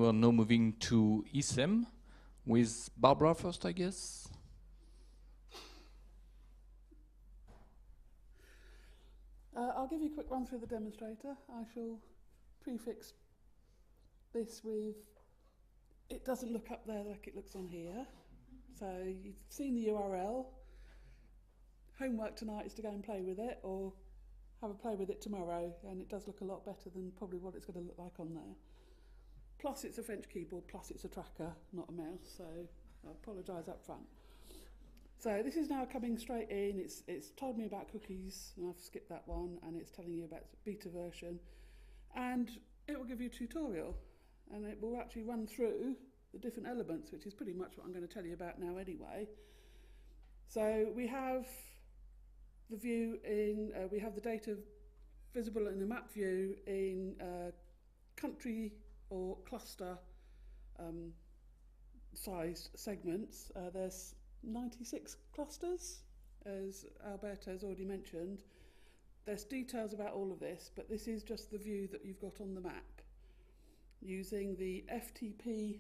are now moving to ECEM with Barbara first, I guess. I'll give you a quick run through the demonstrator. I shall prefix this with, it doesn't look up there like it looks on here. So you've seen the URL. Homework tonight is to go and play with it, or have a play with it tomorrow, and it does look a lot better than probably what it's going to look like on there. Plus it's a French keyboard, plus it's a tracker, not a mouse, so I apologise up front. So this is now coming straight in. It's told me about cookies, and I've skipped that one, and it's telling you about the beta version. And it will give you a tutorial, and it will actually run through the different elements, which is pretty much what I'm going to tell you about now anyway. So we have the view in, we have the data visible in the map view in country or cluster sized segments. There's 96 clusters, as Alberto has already mentioned. There's details about all of this, but this is just the view that you've got on the map. Using the FTP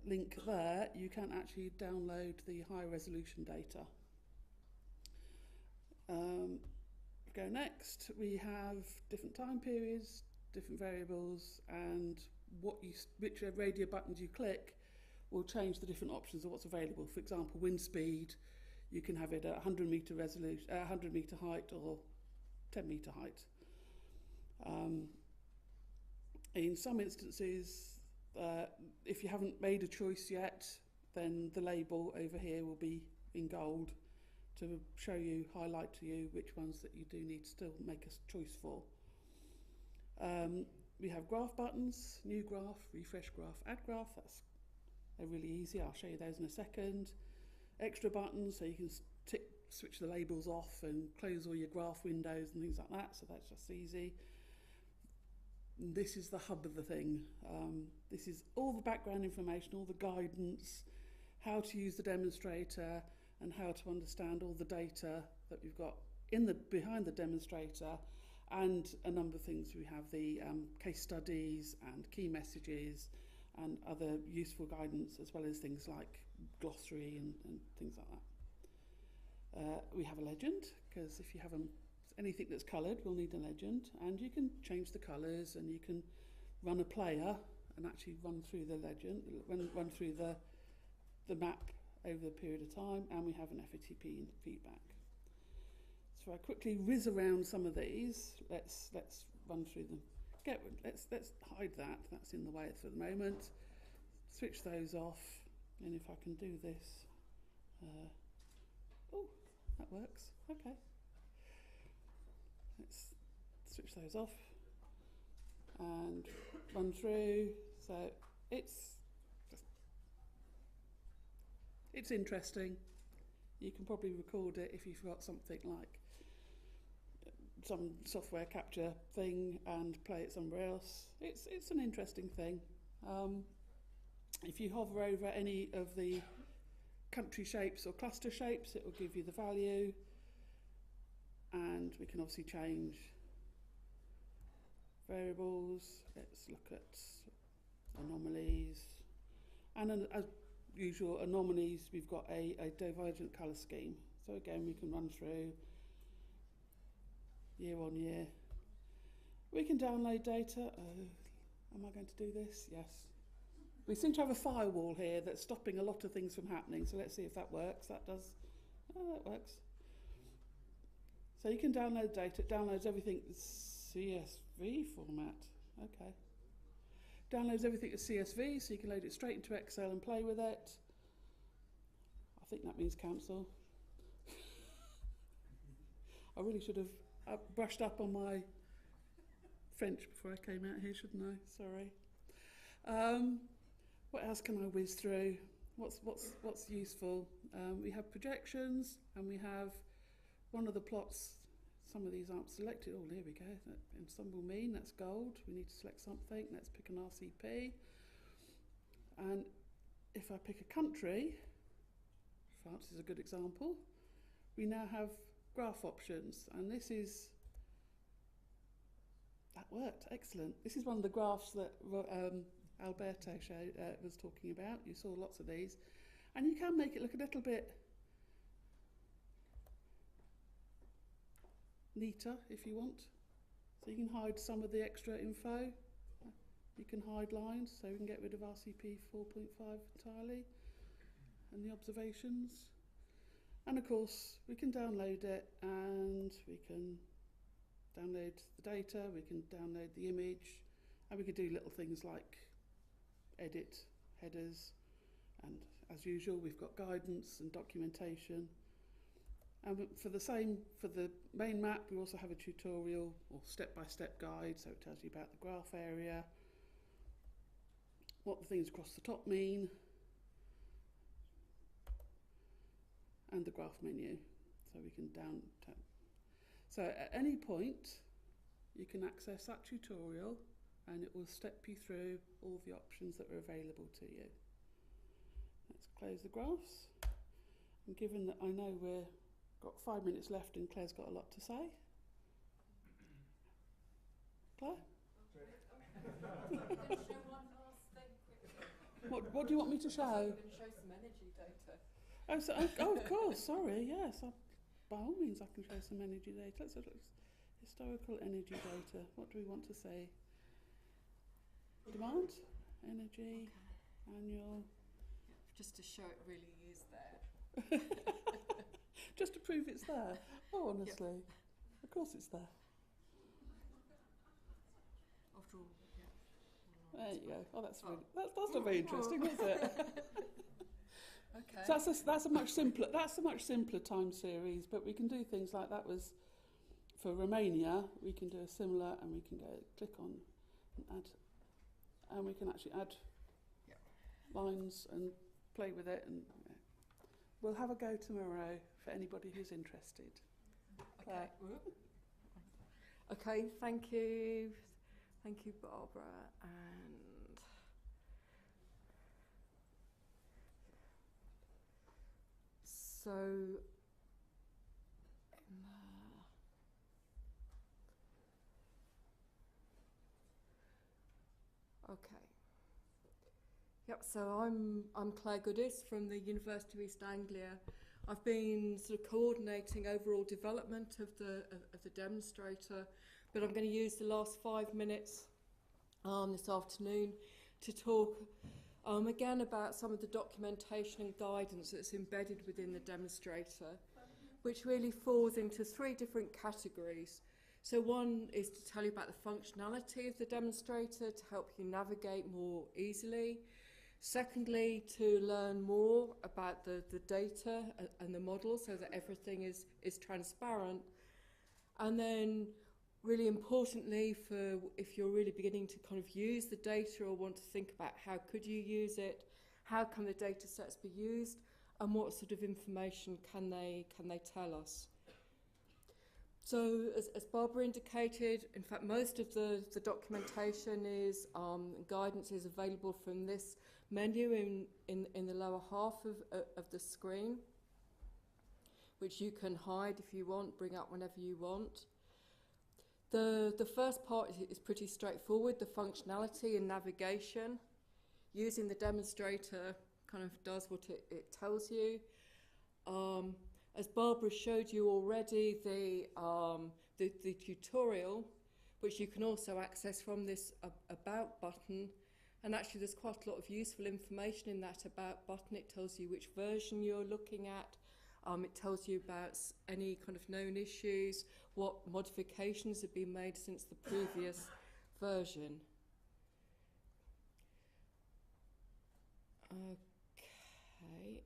link there, you can actually download the high resolution data. Go next, we have different time periods, different variables, and which radio buttons you click will change the different options of what's available. For example, wind speed, you can have it at 100 meter resolution, 100 meter height, or 10 meter height. In some instances, if you haven't made a choice yet, then the label over here will be in gold to show you, highlight to you which ones that you do need to still make a choice for. We have graph buttons, new graph, refresh graph, add graph. They're really easy. I'll show you those in a second. Extra buttons, so you can switch the labels off and close all your graph windows and things like that. So that's just easy. And this is the hub of the thing. This is all the background information, all the guidance, how to use the demonstrator, and how to understand all the data that we've got behind the demonstrator, and a number of things. We have the case studies and key messages and other useful guidance, as well as things like glossary and things like that. We have a legend, because if you have anything that's coloured, we'll need a legend, and you can change the colours, and you can run a player and actually run through the legend, run through the map over a period of time, and we have an FTP feedback. So I quickly whiz around some of these. Let's run through them. Let's hide that. That's in the way for the moment. Switch those off, and if I can do this, oh, that works. Okay. Let's switch those off and run through. So it's interesting. You can probably record it if you've got something like some software capture thing and play it somewhere else. It's an interesting thing. If you hover over any of the country shapes or cluster shapes, it will give you the value, and we can obviously change variables. Let's look at anomalies, and as usual anomalies, we've got a divergent colour scheme. So again, we can run through year on year. We can download data. Am I going to do this? Yes. We seem to have a firewall here that's stopping a lot of things from happening, so let's see if that works. That does. Oh, that works. So you can download data. It downloads everything CSV format. Okay. Downloads everything as CSV, so you can load it straight into Excel and play with it. I think that means cancel. I really should have brushed up on my French before I came out here, shouldn't I? Sorry. What else can I whiz through? What's useful? We have projections, and we have one of the plots. Some of these aren't selected. Oh, here we go. Ensemble mean, that's gold. We need to select something. Let's pick an RCP. And if I pick a country, France is a good example, we now have graph options. And this is That worked, excellent. This is one of the graphs that Alberto was talking about. You saw lots of these. And you can make it look a little bit neater if you want. So you can hide some of the extra info. You can hide lines, so we can get rid of RCP 4.5 entirely and the observations. And of course, we can download it, and we can download the data, we can download the image, and we can do little things like edit headers. And as usual, we've got guidance and documentation. And for the main map, we also have a tutorial or step-by-step guide, so it tells you about the graph area, what the things across the top mean, and the graph menu. So we can tap. So at any point, you can access that tutorial, and it will step you through all the options that are available to you. Let's close the graphs. And given that I know we've got 5 minutes left and Claire's got a lot to say. Claire? What do you want me to show? I'm going to show some energy data. Of course, sorry, yes. By all means, I can show some energy data. Let's look at historical energy data. What do we want to say? Demand, energy, annual. Just to show it really is there. Just to prove it's there. Oh, honestly. Yep. Of course it's there. After all, yeah. There you go. Oh, that's not very interesting, was it? Okay. So that's a much simpler time series, but we can do things like that was for Romania. We can do a similar, and we can go click on and add, and we can actually add lines and play with it, and we'll have a go tomorrow for anybody who's interested. Okay. Okay. Thank you, Barbara. And so, okay. Yep. So I'm Claire Goodis from the University of East Anglia. I've been sort of coordinating overall development of the demonstrator, but I'm going to use the last 5 minutes this afternoon to talk again about some of the documentation and guidance that's embedded within the demonstrator, which really falls into 3 different categories. So one is to tell you about the functionality of the demonstrator to help you navigate more easily. Secondly, to learn more about the data and the model so that everything is transparent. And then, really importantly, for if you're really beginning to kind of use the data or want to think about how could you use it, how can the data sets be used, and what sort of information can they tell us. So, as Barbara indicated, in fact, most of the documentation is guidance is available from this menu in the lower half of the screen, which you can hide if you want, bring up whenever you want. The first part is pretty straightforward, the functionality and navigation. Using the demonstrator kind of does what it tells you. As Barbara showed you already, the tutorial, which you can also access from this About button, and actually there's quite a lot of useful information in that About button. It tells you which version you're looking at. It tells you about any kind of known issues, what modifications have been made since the previous version. Okay,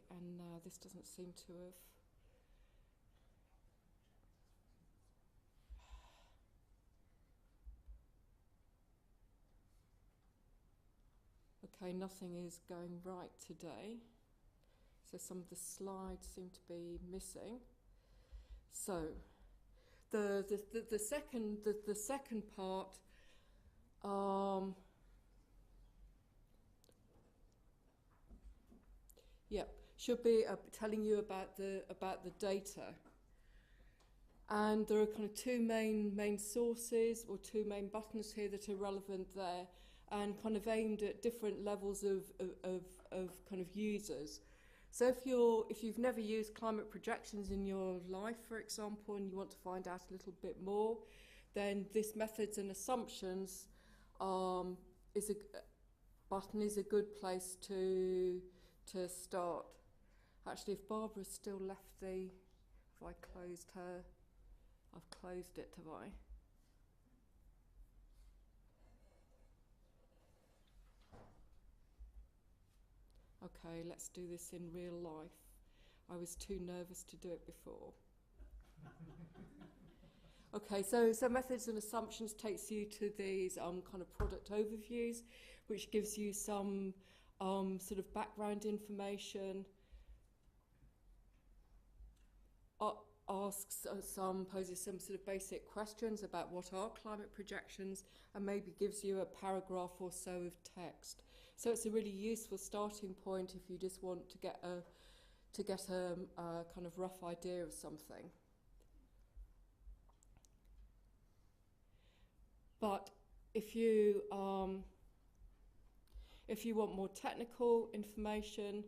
and now this doesn't seem to have. Okay, nothing is going right today. So some of the slides seem to be missing. So the second part should be telling you about the data. And there are kind of two main sources, or two main buttons here that are relevant there, and kind of aimed at different levels of kind of users. So if you've never used climate projections in your life, for example, and you want to find out a little bit more, then this methods and assumptions button is a good place to start. Actually, if Barbara's still left if I closed her, I've closed it, have I? Okay, let's do this in real life. I was too nervous to do it before. Okay, so methods and assumptions takes you to these kind of product overviews, which gives you some sort of background information, poses some sort of basic questions about what are climate projections, and maybe gives you a paragraph or so of text. So it's a really useful starting point if you just want to get a kind of rough idea of something. But if you want more technical information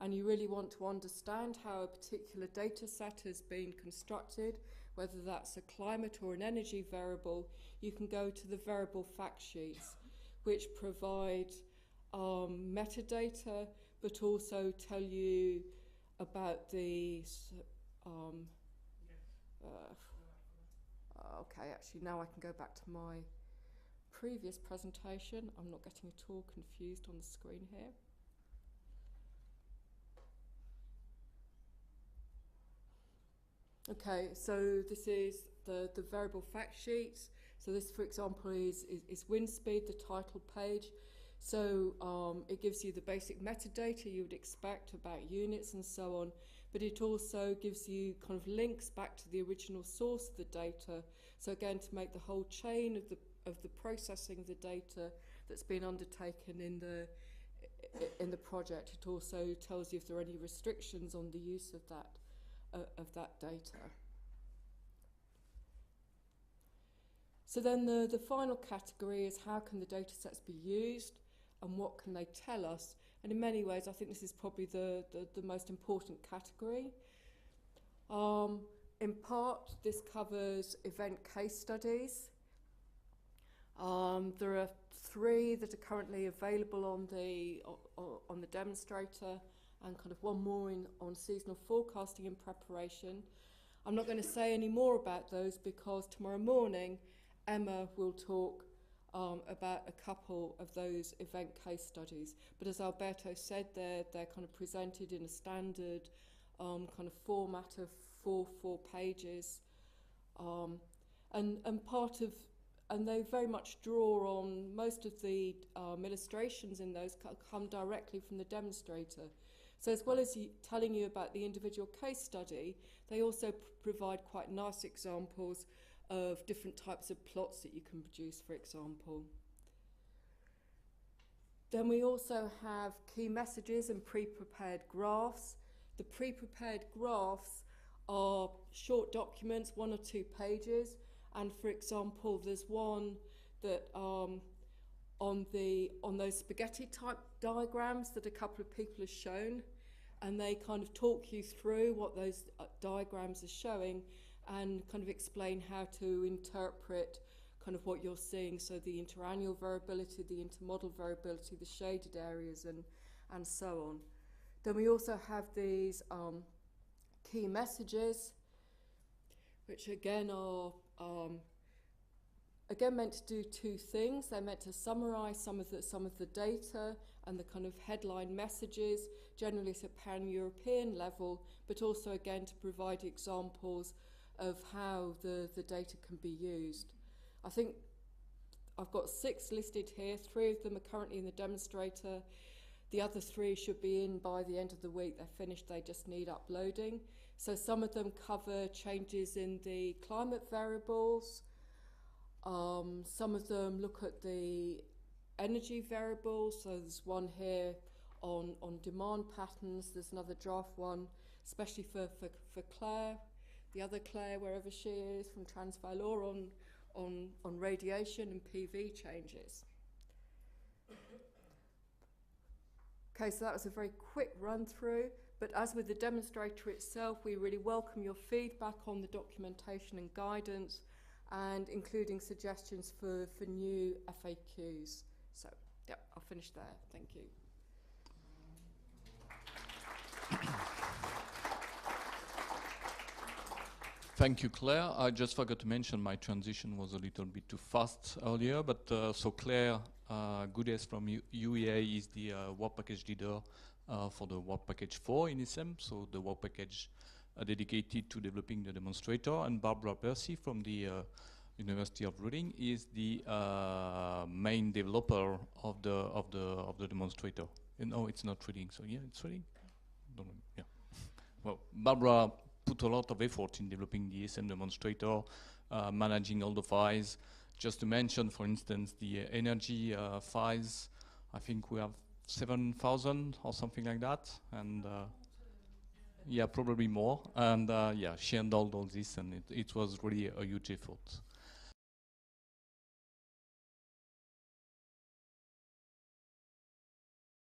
and you really want to understand how a particular data set has been constructed, whether that's a climate or an energy variable, you can go to the variable fact sheets, which provide metadata, but also tell you about the okay, actually now I can go back to my previous presentation. I'm not getting at all confused on the screen here. Okay, so this is the variable fact sheets. So this, for example, is wind speed, the title page. So it gives you the basic metadata you would expect about units and so on, but it also gives you kind of links back to the original source of the data. So again, to make the whole chain of the processing of the data that's been undertaken in the project. It also tells you if there are any restrictions on the use of that data. So then the final category is how can the data sets be used and what can they tell us? And in many ways, I think this is probably the most important category. In part, this covers event case studies. There are 3 that are currently available on the demonstrator, and kind of 1 more on seasonal forecasting in preparation. I'm not going to say any more about those because tomorrow morning Emma will talk about a couple of those event case studies. But as Alberto said, they're kind of presented in a standard kind of format of 4 pages, and they very much draw on most of the illustrations in those come directly from the demonstrator. So as well as telling you about the individual case study, they also provide quite nice examples of different types of plots that you can produce, for example. Then we also have key messages and pre-prepared graphs. The pre-prepared graphs are short documents, 1 or 2 pages, and for example, there's one that on those spaghetti type diagrams that a couple of people have shown, and they kind of talk you through what those diagrams are showing and kind of explain how to interpret kind of what you're seeing. So the interannual variability, the intermodal variability, the shaded areas, and so on. Then we also have these key messages, which again are meant to do 2 things. They're meant to summarize some of the data and the kind of headline messages, generally at a pan-European level, but also again to provide examples of how the data can be used. I think I've got 6 listed here. 3 of them are currently in the demonstrator. The other 3 should be in by the end of the week. They're finished, they just need uploading. So some of them cover changes in the climate variables. Some of them look at the energy variables. So there's one here on demand patterns. There's another draft one, especially for Claire. The other Claire, wherever she is, from Transvalor on radiation and PV changes. Okay, so that was a very quick run through, but as with the demonstrator itself, we really welcome your feedback on the documentation and guidance, and including suggestions for new FAQs. So, yeah, I'll finish there. Thank you. Thank you, Claire. I just forgot to mention my transition was a little bit too fast earlier, but so Claire Goodes from UEA is the work package leader for the work package 4 in ECEM, so the work package dedicated to developing the demonstrator, and Barbara Percy from the University of Reading is the main developer of the demonstrator. No, it's not Reading, so yeah, it's Reading. Don't know, yeah. Well, Barbara put a lot of effort in developing the ECEM demonstrator, managing all the files. Just to mention, for instance, the energy files, I think we have 7,000 or something like that, and yeah, probably more. And yeah, she handled all this, and it was really a huge effort.